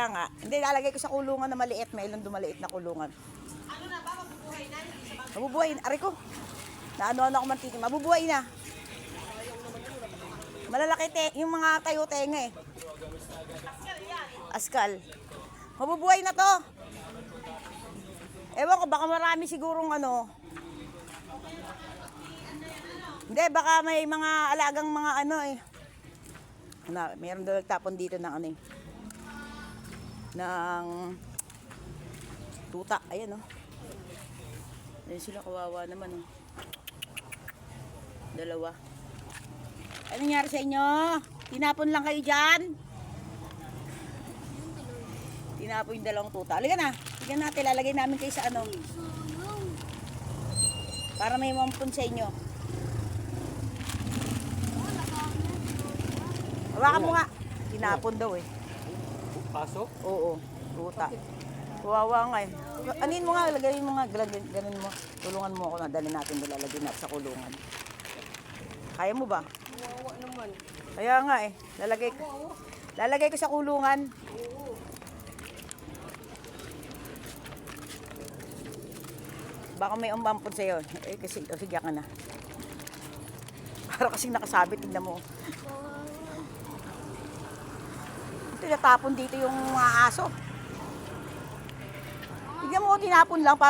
Kaya nga, hindi, lalagay ko sa kulungan na maliit. May ilang dumaliit na kulungan. Ano na ba, mabubuhay na? Hindi sa bangka. Mabubuhay na. Aray ko. Naano-ano ako mantikin. Mabubuhay na. Malalaki yung mga tayo tenga eh. Askal yan. Askal. Mabubuhay na to. Ewan ko, baka marami sigurong ano. Hindi, baka may mga alagang mga ano eh. Meron daw nagtapon dito ng ano eh. Ng tuta. Ayan oh. Ayan sila, kawawa naman oh. Dalawa. Ano nangyari sa inyo? Tinapon lang kayo dyan? Tinapon yung dalawang tuta. Halika na. Halika natin. Lalagay namin kayo sa ano. Para may mampun sa inyo. Hawakan mo nga. Tinapon daw eh. Pasok? Oo. Tuta. Kawawa nga eh. Anin mo nga. Lagayin mo nga. Ganin mo. Tulungan mo ako na. Dali natin. Lalagay natin sa kulungan. Kaya mo ba? Wawa naman. Kaya nga eh. Lalagay ko sa kulungan. Baka may umampon sa'yo. Eh kasi, sige ka na. Para kasing nakasabit, tignan mo. Tinatapon dito yung mga aso. Tignan mo, tinapon lang para